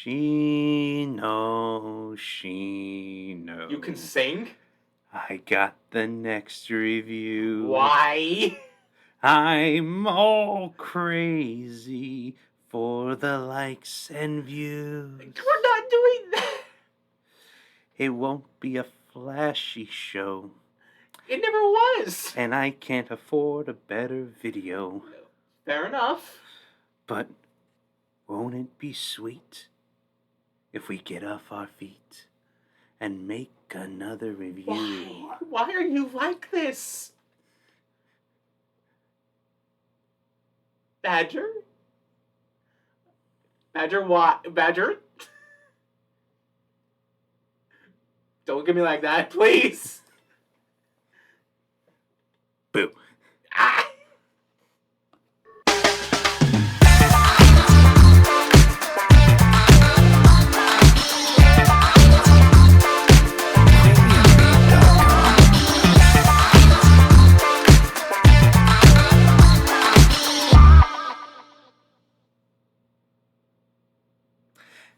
She knows, she knows. You can sing? I got the next review. Why? I'm all crazy for the likes and views. We're not doing that. It won't be a flashy show. It never was. And I can't afford a better video. Fair enough. But won't it be sweet if we get off our feet and make another review? Why are you like this? Badger? Badger what? Badger? Don't look at me like that, please. Boo. Ah!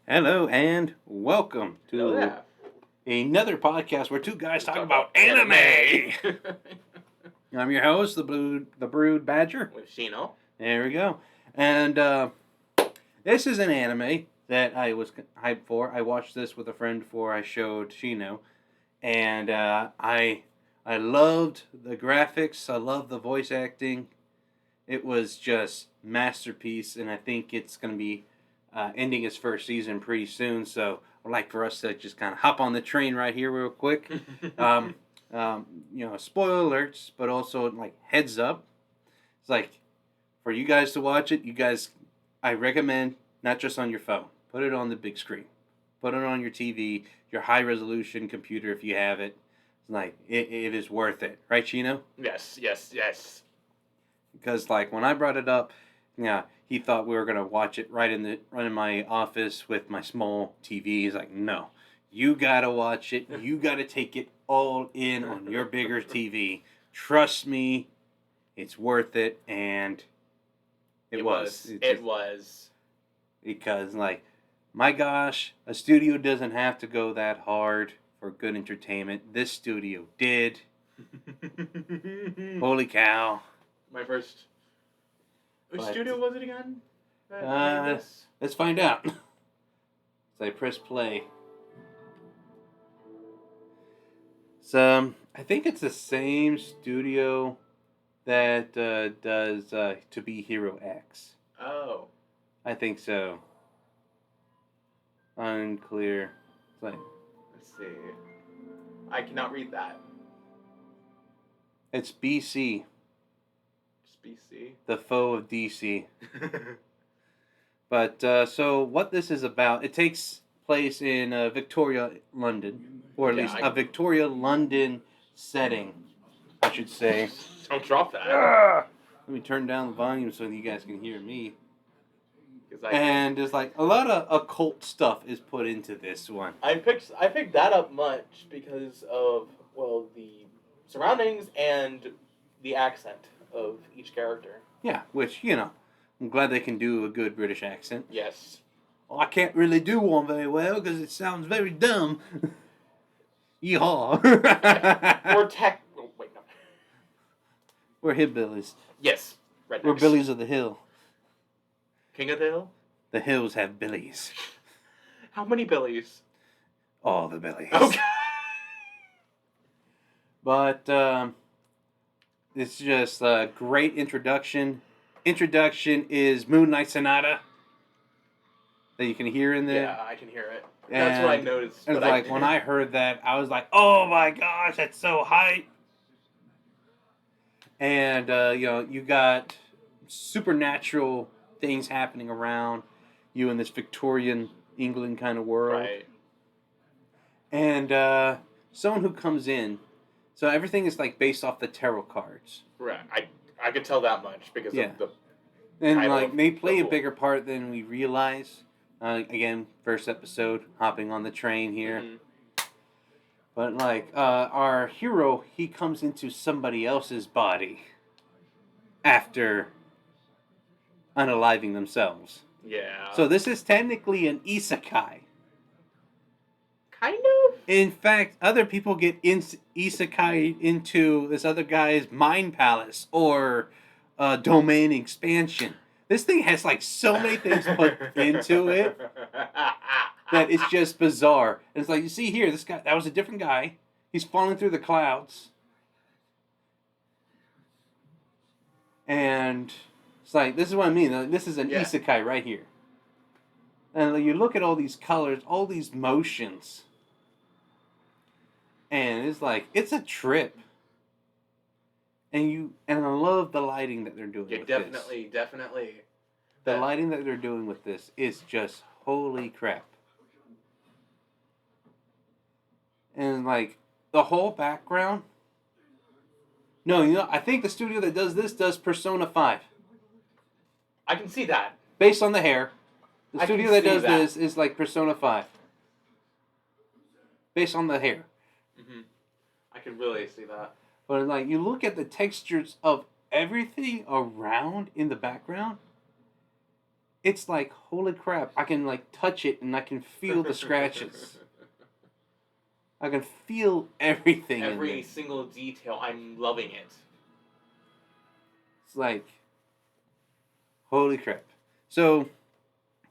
Hello and welcome to another podcast where two guys talk about anime. I'm your host, the Brood Badger. With Shino. There we go. And this is an anime that I was hyped for. I watched this with a friend before I showed Shino. And I loved the graphics. I loved the voice acting. It was just masterpiece. And I think it's going to be ending its first season pretty soon. So I'd like for us to just kind of hop on the train right here real quick. Spoiler alerts, but also like heads up. It's like for you guys to watch it, I recommend not just on your phone. Put it on the big screen. Put it on your TV, your high resolution computer if you have it. It's like it is worth it, right, Chino? Yes. Because like when I brought it up, yeah, he thought we were gonna watch it right in my office with my small TV. He's like, no, you gotta watch it. You gotta take it all in on your bigger TV. Trust me, it's worth it. And it was. Because like, my gosh, a studio doesn't have to go that hard for good entertainment. This studio did. Holy cow! My first. Which studio was it again? Let's find out. So I press play. So I think it's the same studio that does To Be Hero X. Oh. I think so. Unclear. It's like, let's see. I cannot read that. It's BC. BC. The foe of DC. But, so what this is about, it takes place in Victoria, London. Or at least a Victoria, London setting, I should say. Don't drop that. Let me turn down the volume so you guys can hear me. And there's like a lot of occult stuff is put into this one. I picked that up much because of, well, the surroundings and the accent of each character. Yeah, which, I'm glad they can do a good British accent. Yes. Well, I can't really do one very well because it sounds very dumb. Yeehaw. Wait, no. We're hillbillies. Yes. Rednecks. We're billies of the hill. King of the hill? The hills have billies. How many billies? All the billies. Okay. But, it's just a great introduction. Introduction is Moonlight Sonata that you can hear in there. Yeah, I can hear it. That's what I noticed. And like when I heard that, I was like, "Oh my gosh, that's so hype!" And you got supernatural things happening around you in this Victorian England kind of world, right? And someone who comes in. So everything is like based off the tarot cards. Right. I could tell that much because of the and like they play a bigger part than we realize. Again, first episode, hopping on the train here. Mm-hmm. But like our hero, he comes into somebody else's body after unaliving themselves. Yeah. So this is technically an isekai. Kind of. In fact, other people get isekai into this other guy's mind palace or domain expansion. This thing has like so many things put into it that it's just bizarre. And it's like, you see here, this guy, that was a different guy. He's falling through the clouds. And it's like, this is what I mean. Like, this is an isekai right here. And like, you look at all these colors, all these motions. And it's like, it's a trip. And I love the lighting that they're doing with definitely, this. Definitely. The lighting that they're doing with this is just holy crap. And like the whole background. No, you know, I think the studio that does this does Persona 5. I can see that. Based on the hair. The studio that does this is like Persona 5. Based on the hair. Mm-hmm. I can really see that. But like you look at the textures of everything around in the background, it's like, holy crap, I can like touch it and I can feel the scratches. I can feel everything. Every single detail. I'm loving it. It's like, holy crap. So,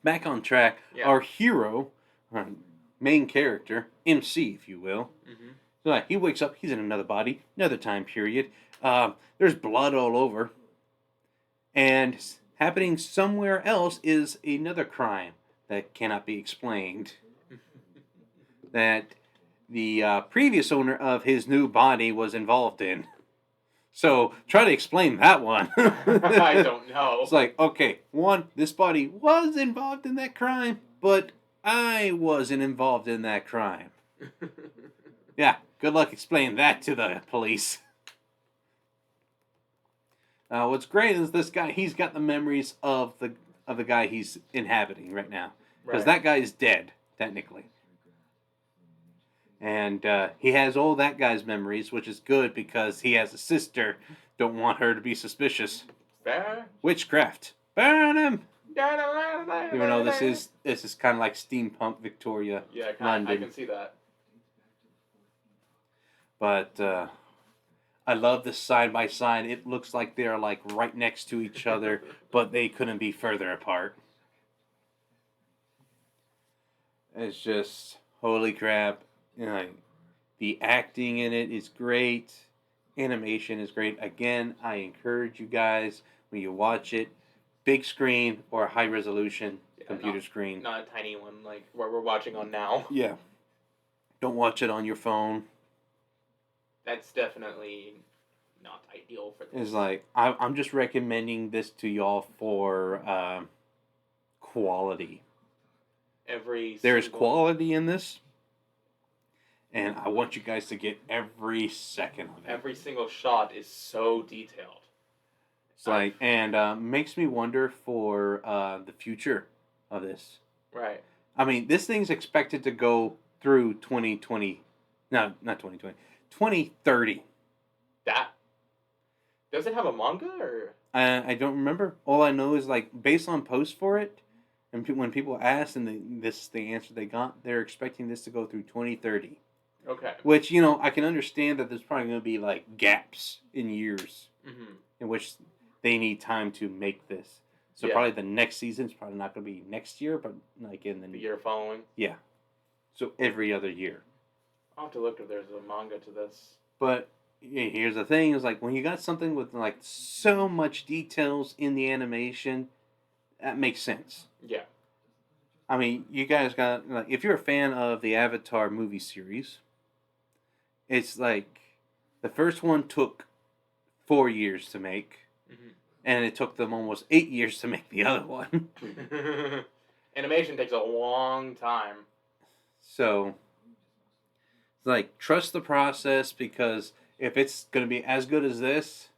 back on track, our hero, our main character, MC, if you will. Mm-hmm. So like, he wakes up, he's in another body, another time period. There's blood all over. And happening somewhere else is another crime that cannot be explained. That the previous owner of his new body was involved in. So, try to explain that one. I don't know. It's like, okay, one, this body was involved in that crime, but I wasn't involved in that crime. Yeah, good luck explaining that to the police. What's great is this guy, he's got the memories of the guy he's inhabiting right now. Because that guy is dead, technically. And he has all that guy's memories, which is good because he has a sister. Don't want her to be suspicious. Witchcraft. Burn him! Even though this is kind of like steampunk Victoria, London. I can see that. But I love this side by side. It looks like they're like right next to each other, but they couldn't be further apart. It's just holy crap. You know, the acting in it is great. Animation is great. Again, I encourage you guys when you watch it, big screen or high resolution computer screen. Not a tiny one like what we're watching on now. Yeah. Don't watch it on your phone. That's definitely not ideal for this. It's like, I'm just recommending this to y'all for quality. There is quality in this. And I want you guys to get every second of it. Every single shot is so detailed. It's like, and makes me wonder for the future of this. Right. I mean, this thing's expected to go through 2020. No, not 2020. 2030. Does it have a manga or? I don't remember. All I know is like based on posts for it, and when people ask, and this is the answer they got, they're expecting this to go through 2030. Okay. Which, you know, I can understand that there's probably going to be like gaps in years in which they need time to make this. So probably the next season is probably not going to be next year, but like in the year following. Yeah. So every other year. I'll have to look if there's a manga to this. But here's the thing: is like when you got something with like so much details in the animation, that makes sense. Yeah. I mean, you guys got like if you're a fan of the Avatar movie series, it's like the first one took 4 years to make, and it took them almost 8 years to make the other one. Animation takes a long time. So, it's like, trust the process, because if it's going to be as good as this,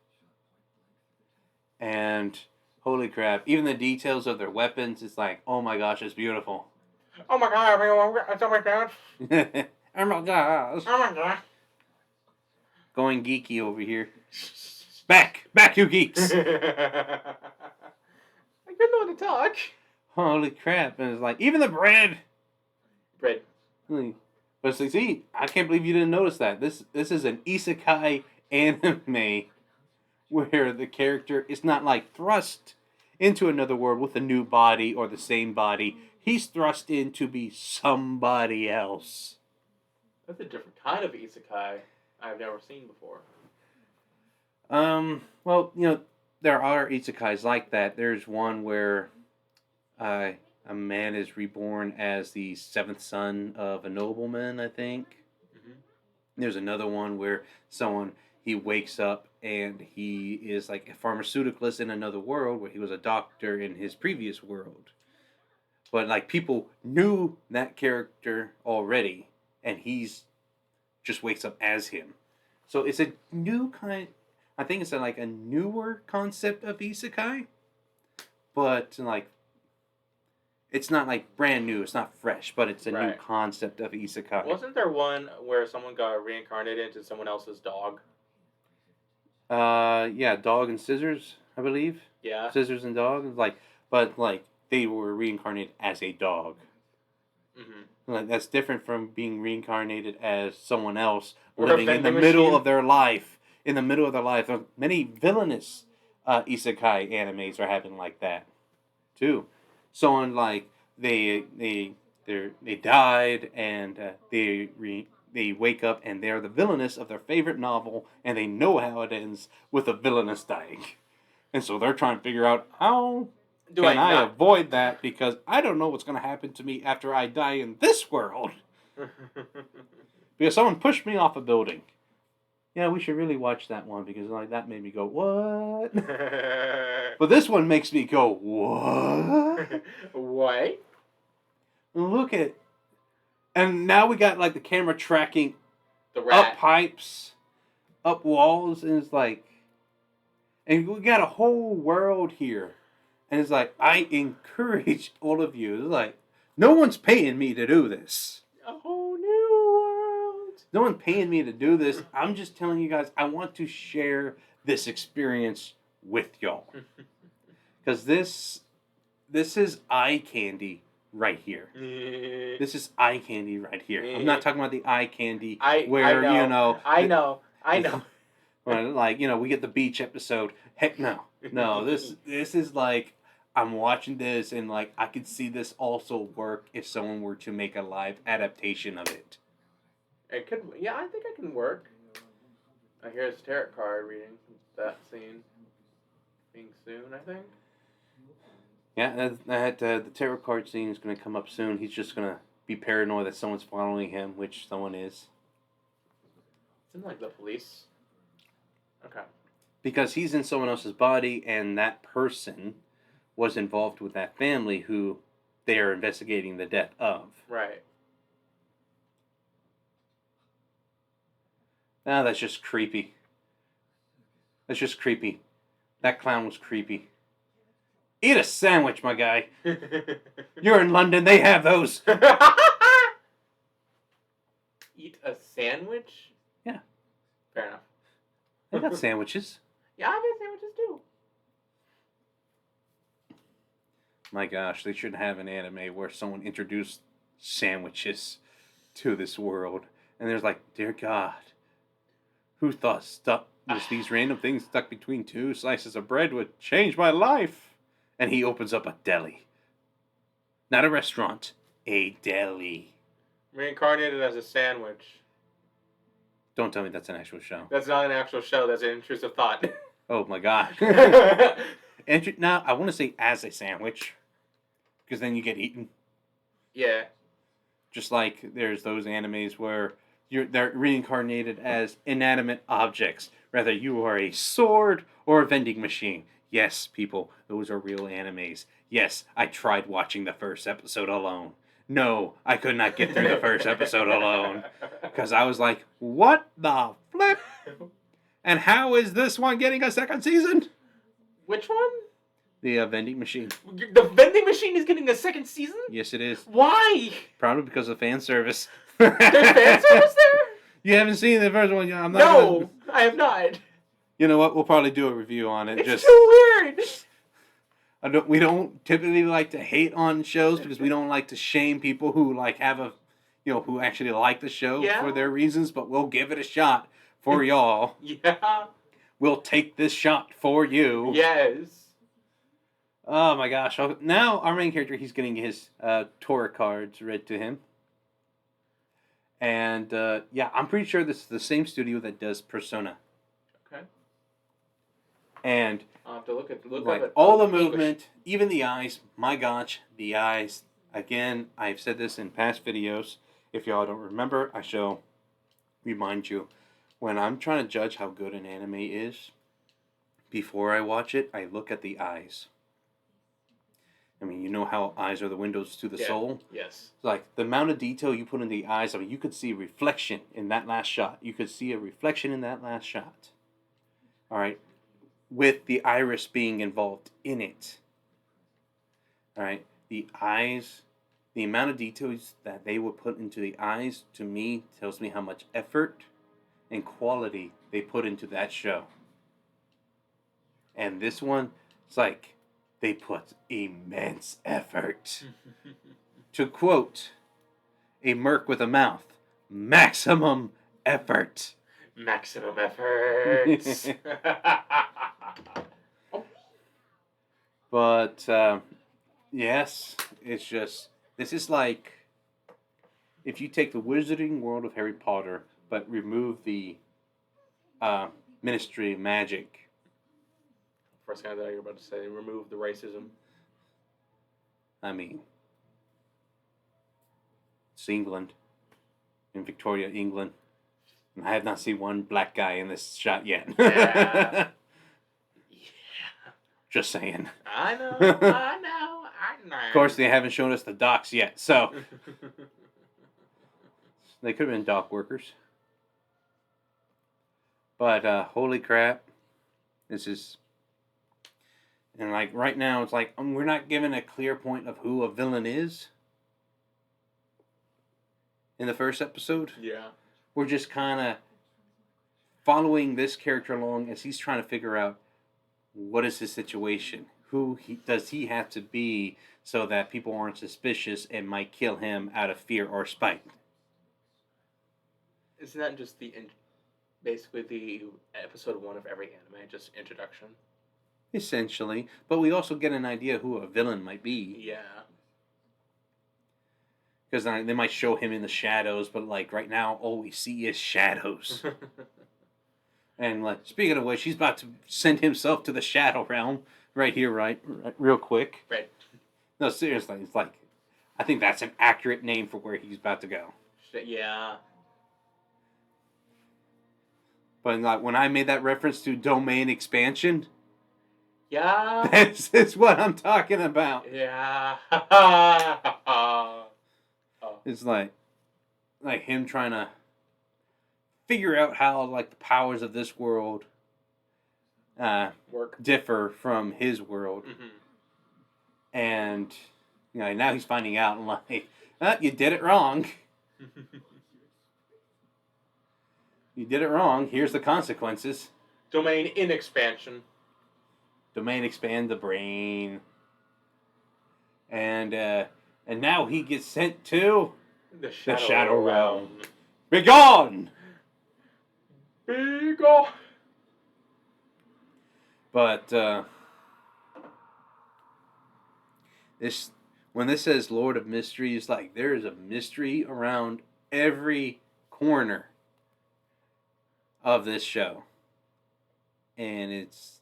and holy crap, even the details of their weapons, it's like, oh my gosh, it's beautiful. Oh my god, everyone, oh my god. Oh my gosh. Oh my god. Going geeky over here. Back, you geeks. I couldn't know what to talk. holy crap. And it's like, even the bread. Bread. But it's like, see, I can't believe you didn't notice that. This is an isekai anime where the character is not like thrust into another world with a new body or the same body. He's thrust in to be somebody else. That's a different kind of isekai I've never seen before. Well, you know, there are isekais like that. There's one where a man is reborn as the seventh son of a nobleman, I think. Mm-hmm. There's another one where he wakes up and he is like a pharmaceuticalist in another world where he was a doctor in his previous world. But like people knew that character already and he's just wakes up as him. So it's a new kind, I think it's like a newer concept of isekai, but like it's not like brand new, it's not fresh, but it's a new concept of isekai. Wasn't there one where someone got reincarnated into someone else's dog? Yeah, Dog and Scissors, I believe. Yeah. Scissors and Dog, but they were reincarnated as a dog. Mm-hmm. Like, that's different from being reincarnated as someone else Or living in the vending middle machine. of their life. In the middle of their life, many villainous isekai animes are happening like that, too. Someone like they died and they wake up and they're the villainous of their favorite novel and they know how it ends with a villainous dying, and so they're trying to figure out how can I avoid that because I don't know what's going to happen to me after I die in this world because someone pushed me off a building. Yeah, we should really watch that one because like that made me go, what? But this one makes me go, what? What? Look at, and now we got like the camera tracking The rat. up pipes, up walls, and it's like, and we got a whole world here. And it's like, I encourage all of you. It's like, no one's paying me to do this. A whole new world. No one's paying me to do this. I'm just telling you guys, I want to share this experience with y'all. Because this is eye candy right here. This is eye candy right here. I'm not talking about the eye candy where, I you know. I know. Like, you know, we get the beach episode. Heck no. No, this is like, I'm watching this and like, I could see this also work if someone were to make a live adaptation of it. It could. Yeah, I think it can work. I hear his tarot card reading that scene being soon, I think. Yeah, the tarot card scene is going to come up soon. He's just going to be paranoid that someone's following him, which someone is. Seems like the police. Okay. Because he's in someone else's body, and that person was involved with that family who they are investigating the death of. Right. Now that's just creepy. That's just creepy. That clown was creepy. Eat a sandwich, my guy. You're in London. They have those. Eat a sandwich? Yeah. Fair enough. They got sandwiches. Yeah, I've had sandwiches too. My gosh, they should have an anime where someone introduced sandwiches to this world. And there's like, dear God, who thought these random things stuck between two slices of bread would change my life? And he opens up a deli. Not a restaurant, a deli. Reincarnated as a sandwich. Don't tell me that's an actual show. That's not an actual show, that's an intrusive thought. Oh my gosh. Now, I want to say as a sandwich. Because then you get eaten. Yeah. Just like there's those animes where they're reincarnated as inanimate objects. Whether you are a sword or a vending machine. Yes, people, those are real animes. Yes, I tried watching the first episode alone. No, I could not get through the first episode alone. Because I was like, what the flip? And how is this one getting a second season? Which one? The vending machine. The vending machine is getting a second season? Yes, it is. Why? Probably because of fan service. There's fan service there? You haven't seen the first one? I'm not No, I have not. You know what? We'll probably do a review on it. It's too weird. We don't typically like to hate on shows because we don't like to shame people who like have a, who actually like the show for their reasons. But we'll give it a shot for y'all. Yeah. We'll take this shot for you. Yes. Oh my gosh! Now our main character, he's getting his Torah cards read to him. And yeah, I'm pretty sure this is the same studio that does Persona. Okay. And I'll have to look like up it. all the movement, even the eyes. My gosh, the eyes. Again, I've said this in past videos. If y'all don't remember, I shall remind you. When I'm trying to judge how good an anime is, before I watch it, I look at the eyes. I mean, you know how eyes are the windows to the soul? Yes. Like, the amount of detail you put in the eyes, I mean, you could see a reflection in that last shot. You could see a reflection in that last shot. All right? With the iris being involved in it. All right? The eyes, the amount of details that they would put into the eyes, to me, tells me how much effort and quality they put into that show. And this one, it's like, they put immense effort. To quote a merc with a mouth, maximum effort. Maximum effort. But, yes, it's just, this is like, if you take the wizarding world of Harry Potter, but remove the Ministry of Magic. First guy that you're about to say, remove the racism. I mean, it's England, in Victoria, England. And I have not seen one black guy in this shot yet. Yeah. Just saying. I know. Of course, they haven't shown us the docks yet, so they could have been dock workers. But holy crap, this is. And like right now, it's like we're not given a clear point of who a villain is. In the first episode, Yeah, we're just kind of following this character along as he's trying to figure out what is his situation. Who does he have to be so that people aren't suspicious and might kill him out of fear or spite? Isn't that just basically the episode 1 of every anime, just introduction? Essentially, but we also get an idea who a villain might be. Yeah. Because they might show him in the shadows, but like right now, all we see is shadows. And like speaking of which, he's about to send himself to the Shadow Realm right here, right real quick. Right. No, seriously, it's like I think that's an accurate name for where he's about to go. Yeah. But like when I made that reference to domain expansion. Yeah. That's what I'm talking about. Yeah. It's like him trying to figure out how like the powers of this world work differ from his world. Mm-hmm. And now he's finding out and like, you did it wrong. You did it wrong. Here's the consequences. Domain in expansion. Domain expand the brain. And now he gets sent to The Shadow Shadow Realm. Realm. Begone! Begone! But when this says Lord of Mysteries, like there is a mystery around every corner of this show. And it's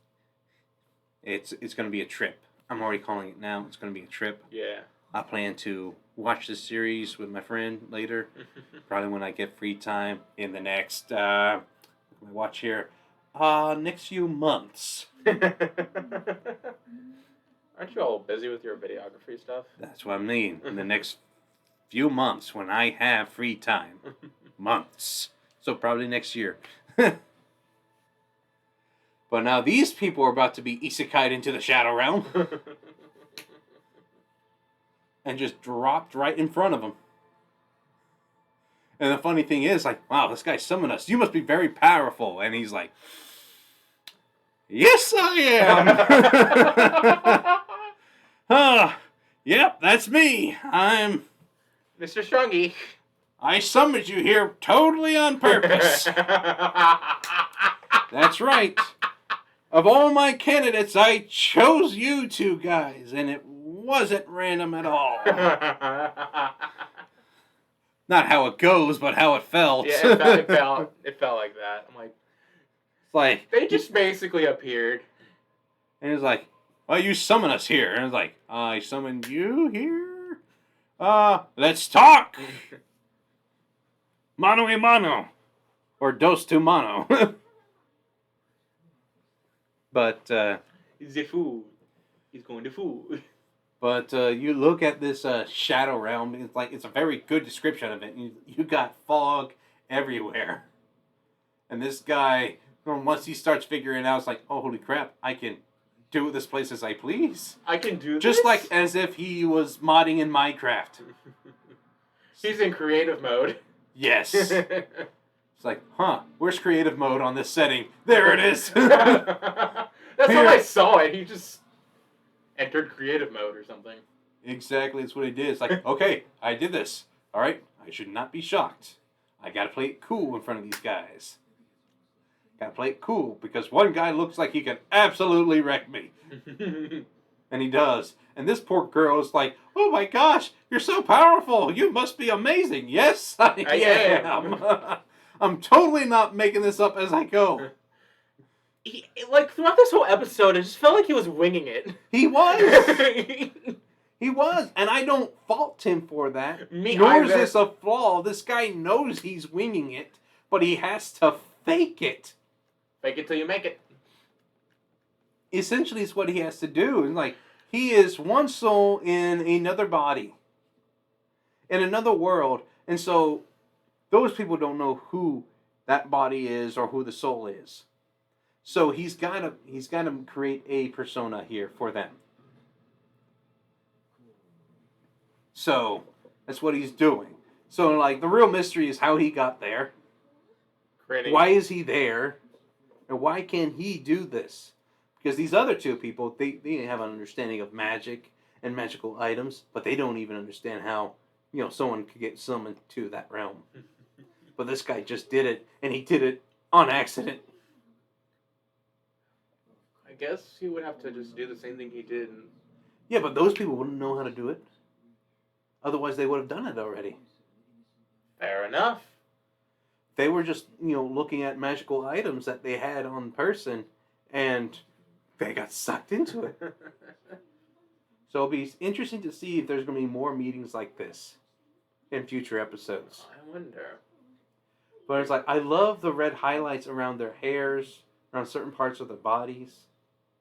going to be a trip. I'm already calling it now. It's going to be a trip. Yeah. I plan to watch this series with my friend later. Probably when I get free time in the next, watch here, next few months. Aren't you all busy with your videography stuff? That's what I mean. In the next few months when I have free time. Months. So probably next year. But now these people are about to be isekai'd into the Shadow Realm. And just dropped right in front of them. And the funny thing is, like, wow, this guy summoned us. You must be very powerful. And he's like, yes, I am. Yep, that's me. Mr. Strungy. I summoned you here totally on purpose. That's right. Of all my candidates, I chose you two guys, and it wasn't random at all. Not how it goes, but how it felt. Yeah, it felt like that. I'm like, it's like they just basically appeared. And it's like, well, you summon us here. And it's like, I summoned you here? Let's talk! Mano a mano. Or dos to mano. But, He's a fool. He's going to fool. But you look at this shadow realm, it's like, it's a very good description of it. You got fog everywhere. And this guy, once he starts figuring it out, it's like, oh, holy crap, I can do this place as I please. I can do this? Just like as if he was modding in Minecraft. He's in creative mode. Yes. It's like, where's creative mode on this setting? There it is. That's how I saw it. He just entered creative mode or something. Exactly, that's what he did. It's like, okay, I did this. All right, I should not be shocked. I gotta play it cool in front of these guys. Gotta play it cool, because one guy looks like he can absolutely wreck me. And he does. And this poor girl is like, oh my gosh, you're so powerful. You must be amazing. Yes, I am. I'm totally not making this up as I go. Like, throughout this whole episode, it just felt like he was winging it. He was. He was. And I don't fault him for that. Nor is this a flaw. This guy knows he's winging it, but he has to fake it. Fake it till you make it. Essentially, it's what he has to do. And like, he is one soul in another body, in another world. And so those people don't know who that body is or who the soul is. So he's got to create a persona here for them. So that's what he's doing. So like the real mystery is how he got there. Why is he there? And why can he do this? Because these other two people, they have an understanding of magic and magical items, but they don't even understand how, someone could get summoned to that realm. But this guy just did it, and he did it on accident. I guess he would have to just do the same thing he did. Yeah, but those people wouldn't know how to do it. Otherwise, they would have done it already. Fair enough. They were just, looking at magical items that they had on the person, and they got sucked into it. So it'll be interesting to see if there's going to be more meetings like this in future episodes. I wonder. But it's like, I love the red highlights around their hairs, around certain parts of their bodies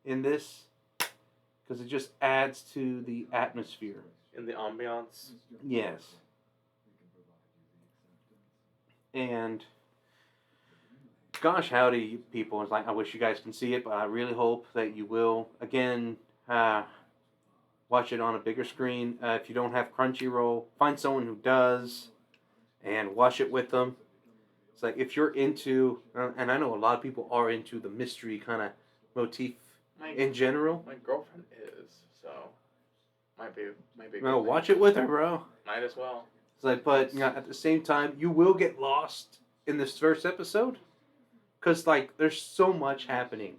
in this, because it just adds to the atmosphere. In the ambiance. Yes. And gosh howdy, people. It's like, I wish you guys can see it, but I really hope that you will. Again, watch it on a bigger screen. If you don't have Crunchyroll, find someone who does and watch it with them. It's like, if you're into, and I know a lot of people are into the mystery kind of motif in general. My girlfriend is, so might be. No, watch it with her, bro. Might as well. It's like, but at the same time, you will get lost in this first episode, because like there's so much happening,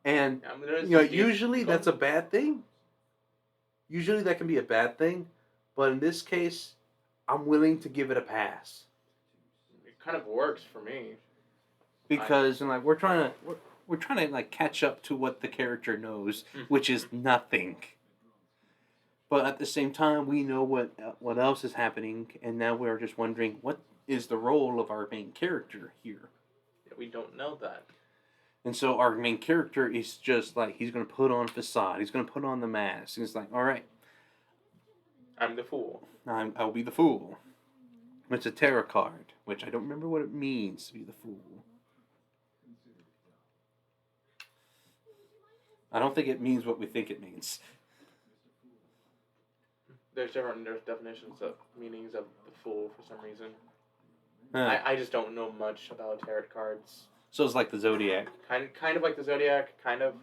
and usually that's a bad thing. Usually that can be a bad thing, but in this case, I'm willing to give it a pass. It kind of works for me, because like we're trying to like catch up to what the character knows, which is nothing. But at the same time, we know what else is happening, and now we're just wondering, what is the role of our main character here? Yeah, we don't know that. And so our main character is just like, he's going to put on facade. He's going to put on the mask. And it's like, all right. I'm the fool. I'll be the fool. It's a tarot card, which I don't remember what it means to be the fool. I don't think it means what we think it means. There's definitions of meanings of the fool for some reason. I just don't know much about tarot cards. So it's like the Zodiac. Kind of like the Zodiac, kind of.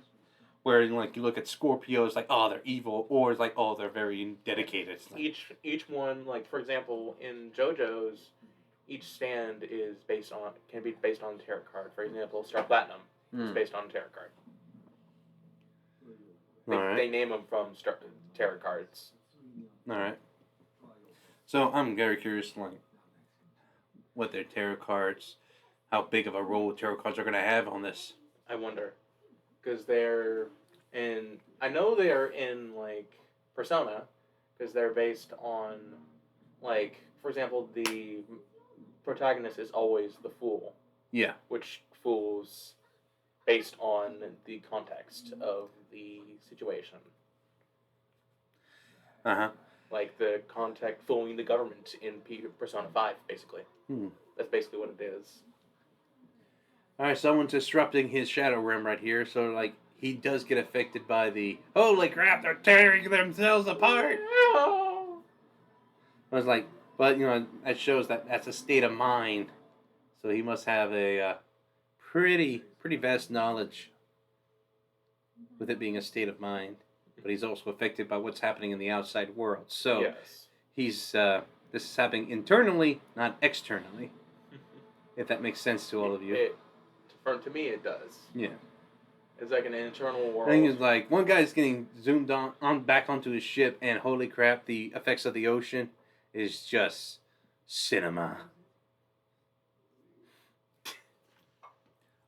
Where like you look at Scorpio, it's like, oh, they're evil, or it's like, oh, they're very dedicated. It's like, Each one, like for example, in JoJo's, each stand is can be based on a tarot card. For example, Star Platinum is based on a tarot card. They name them from tarot cards. All right. So I'm very curious, like, what their tarot cards, how big of a role tarot cards are going to have on this. I wonder, because they're in. I know they are in like Persona, because they're based on, like, for example, the protagonist is always the fool. Yeah. Which fools based on the context of the situation. Like the context fooling the government in Persona 5, basically. That's basically what it is. Alright, someone's disrupting his Shadow Realm right here, so like he does get affected by the holy crap, they're tearing themselves apart. I was like, but you know, that shows that that's a state of mind. So he must have a pretty vast knowledge with it being a state of mind. But he's also affected by what's happening in the outside world. So yes. He's this is happening internally, not externally. If that makes sense to all of you. To me, it does. Yeah. It's like an internal world. I think it's like one guy's getting zoomed on back onto his ship, and holy crap, the effects of the ocean is just cinema.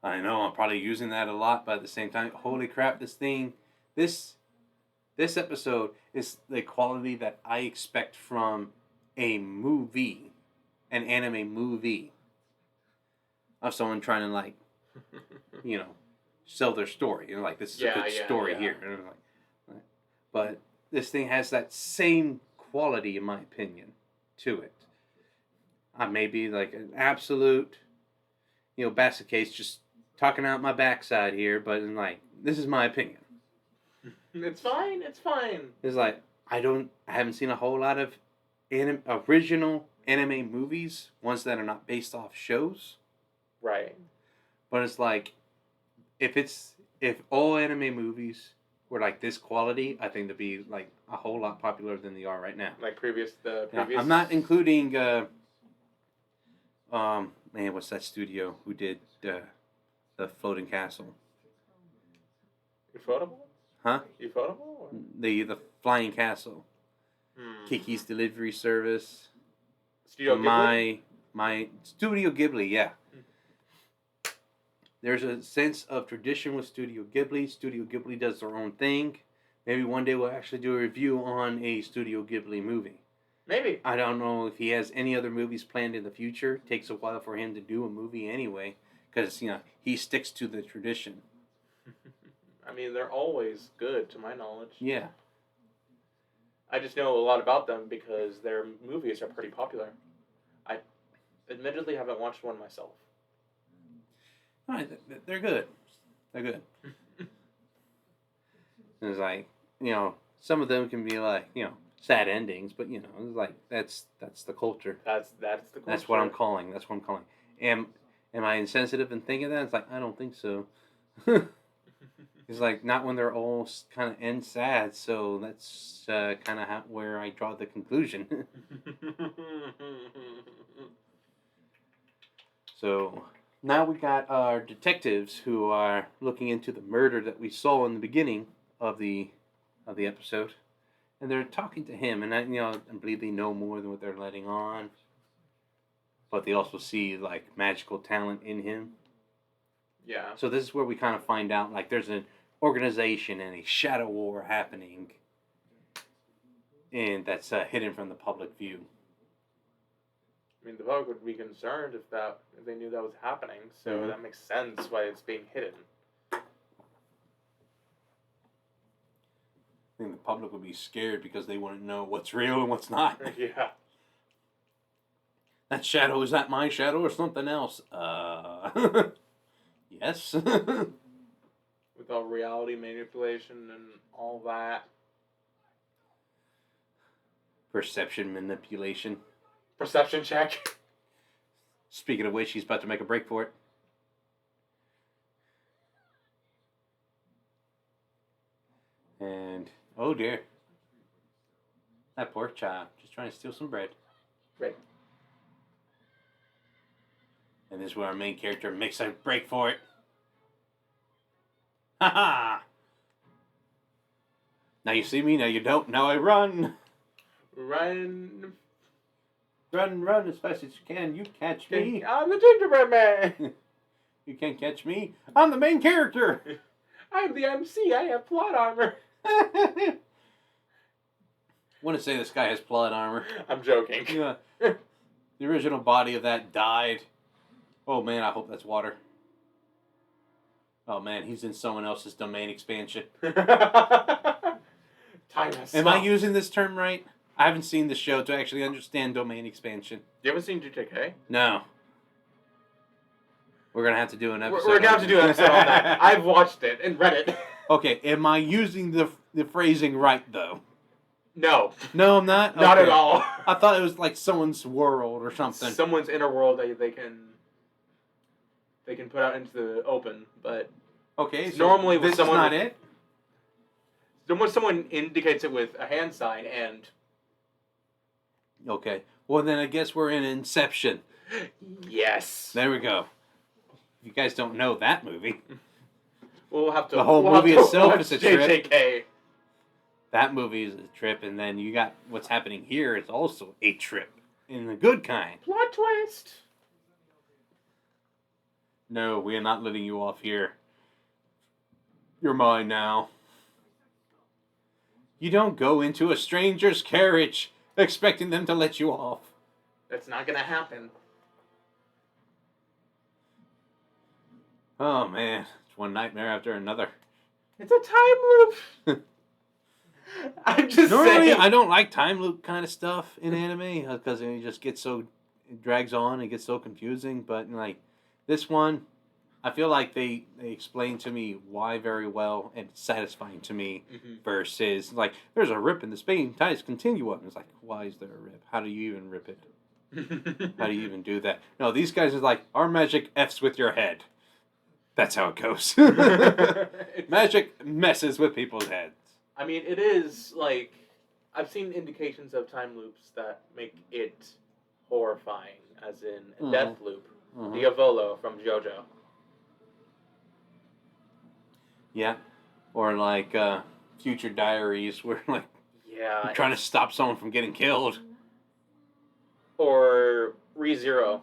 I know I'm probably using that a lot, but at the same time, holy crap, this episode is the quality that I expect from a movie, an anime movie, of someone trying to, like, you know, sell their story. You know, like, this is a good story here. And like, but this thing has that same quality, in my opinion, to it. I may be like an absolute, you know, basket case, just talking out my backside here, but like, this is my opinion. It's fine. It's fine. It's like I haven't seen a whole lot of original anime movies, ones that are not based off shows. Right. But it's like, if all anime movies were like this quality, I think they'd be like a whole lot popular than they are right now. Like previous. I'm not including man, what's that studio who did the Floating Castle? Ufotable? Huh? Ufotable? The Flying Castle. Kiki's Delivery Service. Studio Ghibli? My Studio Ghibli, yeah. There's a sense of tradition with Studio Ghibli. Studio Ghibli does their own thing. Maybe one day we'll actually do a review on a Studio Ghibli movie. Maybe. I don't know if he has any other movies planned in the future. It takes a while for him to do a movie anyway, because, you know, he sticks to the tradition. I mean, they're always good, to my knowledge. Yeah. I just know a lot about them because their movies are pretty popular. I admittedly haven't watched one myself. All right, they're good. They're good. It's like, you know, some of them can be like, you know, sad endings, but, you know, it's like that's the culture. That's the culture. That's what I'm calling. That's what I'm calling. Am I insensitive in thinking that? It's like, I don't think so. It's like, not when they're all kind of end sad, so that's kind of where I draw the conclusion. So now we got our detectives who are looking into the murder that we saw in the beginning of the episode, and they're talking to him, and I believe they know more than what they're letting on, but they also see like magical talent in him. Yeah. So this is where we kind of find out, like, there's an organization and a shadow war happening, and that's hidden from the public view. I mean, the public would be concerned if they knew that was happening, so that makes sense why it's being hidden. I think the public would be scared because they wouldn't know what's real and what's not. Yeah. That shadow, is that my shadow or something else? Yes. With all reality manipulation and all that. Perception manipulation. Perception check. Speaking of which, he's about to make a break for it. Oh dear. That poor child. Just trying to steal some bread. Right. And this is where our main character makes a break for it. Ha ha! Now you see me, now you don't. Now I run. Run. Run as fast as you can. You catch me. I'm the gingerbread man. You can't catch me. I'm the main character. I'm the MC. I have plot armor. I want to say this guy has plot armor. I'm joking. Yeah. The original body of that died. Oh man, I hope that's water. Oh man, he's in someone else's domain expansion. Time has Am I stopped. using this term right? I haven't seen the show to actually understand domain expansion. You haven't seen GTK? No. We're going to have to do an episode. We're going to have to do an episode on that. I've watched it and read it. Okay, am I using the phrasing right, though? No. No, I'm not? Not Okay. at all. I thought it was like someone's world or something. Someone's inner world that they can put out into the open, but Okay, so normally with this someone is not with- it? when someone indicates it with a hand sign and... Okay, well then I guess we're in Inception. Yes. There we go. If you guys don't know that movie, We'll have to... The whole we'll have movie to itself watch is a trip. JJK. that movie is a trip, and then you got what's happening here is also a trip. In the good kind. Plot twist. No, we are not letting you off here. You're mine now. You don't go into a stranger's carriage expecting them to let you off. That's not going to happen. Oh man, it's one nightmare after another. It's a time loop. I'm just Normally, saying. I don't like time loop kind of stuff in anime because it just gets so it drags on. It gets so confusing. But like this one, I feel like they explain to me why very well and it's satisfying to me. Mhm. Versus like there's a rip in the space-time continuum. It's like why is there a rip? How do you even rip it? How do you even do that? No, these guys are like our magic f's with your head. That's how it goes. Magic messes with people's heads. I mean, it is like I've seen indications of time loops that make it horrifying, as in a Mhm. death loop. Mhm. Diavolo from JoJo. Yeah, or like Future Diaries, where like Yeah. you're trying to stop someone from getting killed. Or ReZero.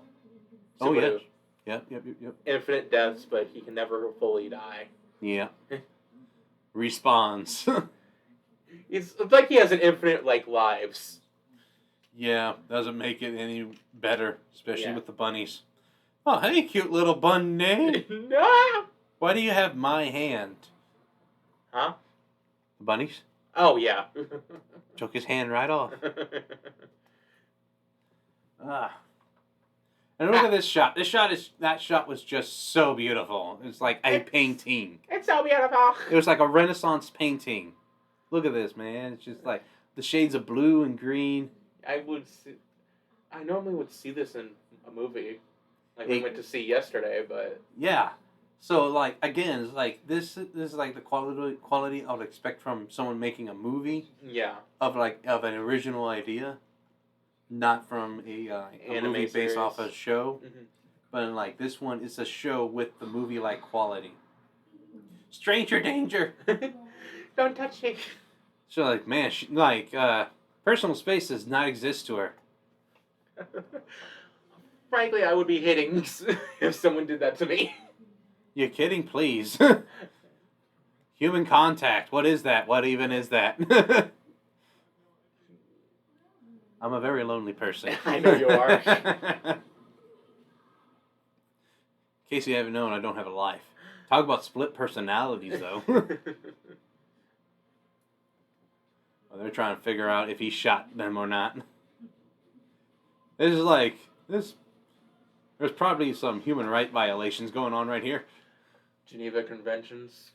Oh, yeah. Subaru. Yep. Infinite deaths, but he can never fully die. Yeah. Respawns. It's like he has an infinite like lives. Yeah, doesn't make it any better, especially Yeah. with the bunnies. Oh, hey, cute little bunny. No. Why do you have my hand? Huh? The bunnies Oh yeah. took his hand right off. Ah. And look at this shot. That shot was just so beautiful. It's like a painting. It's so beautiful. It was like a Renaissance painting. Look at this, man. It's just like the shades of blue and green. I normally would see this in a movie, like we Hey. went to see yesterday, but Yeah. So like again, it's like this is like the quality I would expect from someone making a movie yeah, of an original idea, not from a Anime movie based series. off a show. Mhm. But like this one, it's a show with the movie like quality. Stranger danger. Don't touch me. So like man, personal space does not exist to her. Frankly, I would be hitting if someone did that to me. You're kidding, please. Human contact. What is that? What even is that? I'm a very lonely person. I know you are. In case you haven't known, I don't have a life. Talk about split personalities, though. Well, they're trying to figure out if he shot them or not. This is like this. There's probably some human right violations going on right here. Geneva Conventions.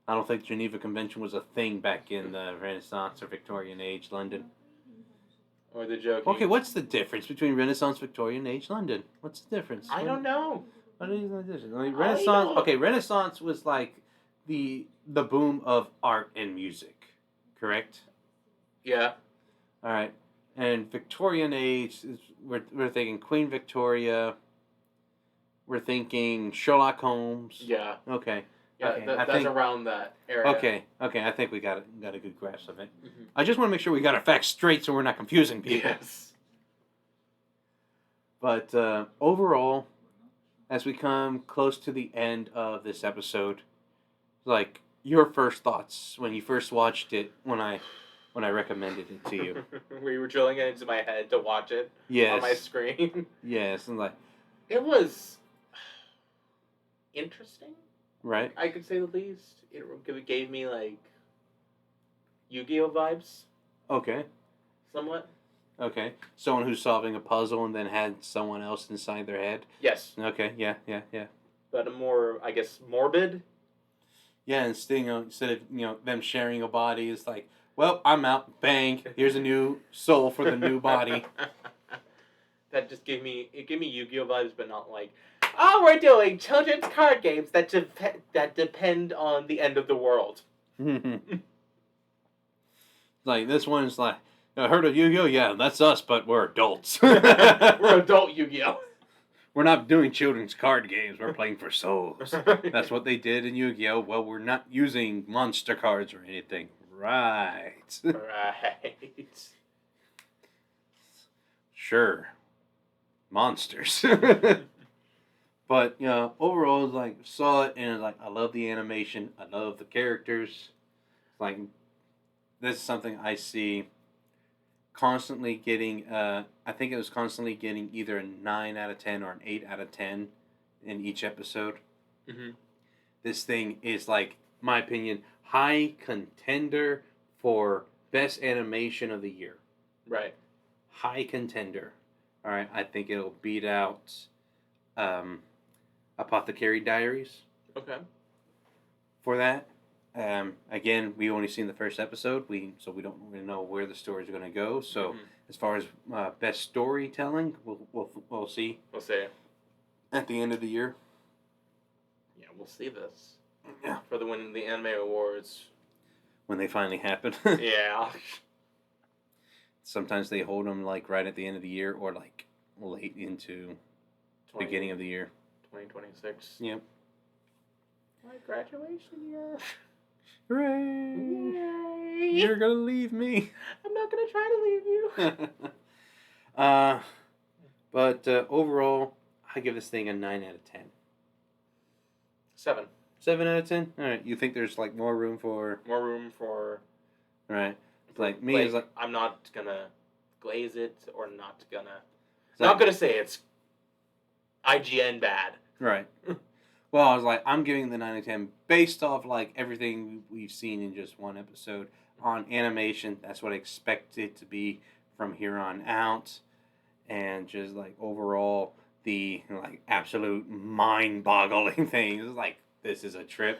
I don't think Geneva Convention was a thing back in the Renaissance or Victorian Age London. Or the joking. Okay, what's the difference between Renaissance, Victorian Age London? What's the difference? I don't know. What is the difference? Like, I Renaissance. don't- Okay, Renaissance was like the boom of art and music, correct? Yeah. All right. And Victorian age, we're thinking Queen Victoria. We're thinking Sherlock Holmes. Yeah. Okay. Yeah, Okay, that's around that area. Okay. I think we got a good grasp of it. Mm-hmm. I just want to make sure we got our facts straight so we're not confusing people. Yes. But overall, as we come close to the end of this episode, like your first thoughts when you first watched it, when I recommended it to you. We were drilling it into my head to watch it on my Yes. screen. Yes, and like, It was interesting, right? I could say the least. It gave me like Yu-Gi-Oh vibes, Okay. somewhat. Okay. Someone who's solving a puzzle and then had someone else inside their head. Yes, Okay. Yeah. but a more, I guess, morbid. Yeah, instead of them sharing a body, it's like, well, I'm out. Bang. Here's a new soul for the new body. That just gave me Yu-Gi-Oh vibes, but not like, oh, we're doing children's card games that depend on the end of the world. Like this one's like, I heard of Yu-Gi-Oh? Yeah, that's us, but we're adults. We're adult Yu-Gi-Oh. We're not doing children's card games. We're playing for souls. That's what they did in Yu-Gi-Oh. Well, we're not using monster cards or anything. Right. Right. Sure. Monsters. But, overall, like, saw it and, like, I love the animation. I love the characters. Like, this is something I see constantly getting, I think it was constantly getting either a 9 out of 10 or an 8 out of 10 in each episode. Mm-hmm. This thing is, like, my opinion, high contender for best animation of the year. Right. High contender. All right, I think it'll beat out Apothecary Diaries Okay. for that. Again, we only seen the first episode, so we don't really know where the story's going to go. So as far as best storytelling, we'll see We'll see. at the end of the year. Yeah, we'll see this. Yeah, For the winning the anime awards. when they finally happen. Yeah. Sometimes they hold them like right at the end of the year or like late into beginning of the year. 2026. Yep. My graduation year. Hooray! Yay! You're gonna leave me. I'm not gonna try to leave you. But overall, I give this thing a 9 out of 10. 7. 7 out of 10? Alright, you think there's like more room for... More room for... Right. Like me is like... I'm not gonna glaze it or not gonna... It's not like, gonna say it's IGN bad. right. Well, I was like, I'm giving the 9 out of 10 based off like everything we've seen in just one episode on animation. That's what I expect it to be from here on out. And just like overall, the like absolute mind-boggling things. It's like, this is a trip.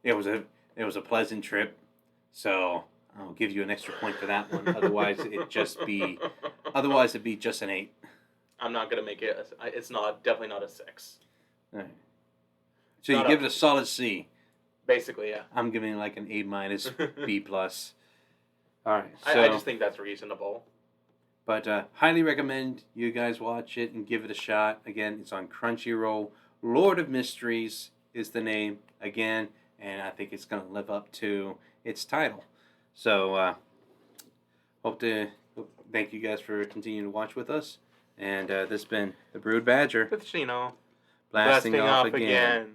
It was a pleasant trip. So I'll give you an extra point for that one. Otherwise, it'd be just an 8. I'm not gonna make it. It's not definitely not a 6. All right. So you give it a solid C. Basically, yeah. I'm giving it like an A minus, B plus. All right. So, I just think that's reasonable. But highly recommend you guys watch it and give it a shot. Again, it's on Crunchyroll. Lord of Mysteries is the name again, and I think it's going to live up to its title. So thank you guys for continuing to watch with us. And this has been the Brood Badger With Shino. blasting off again.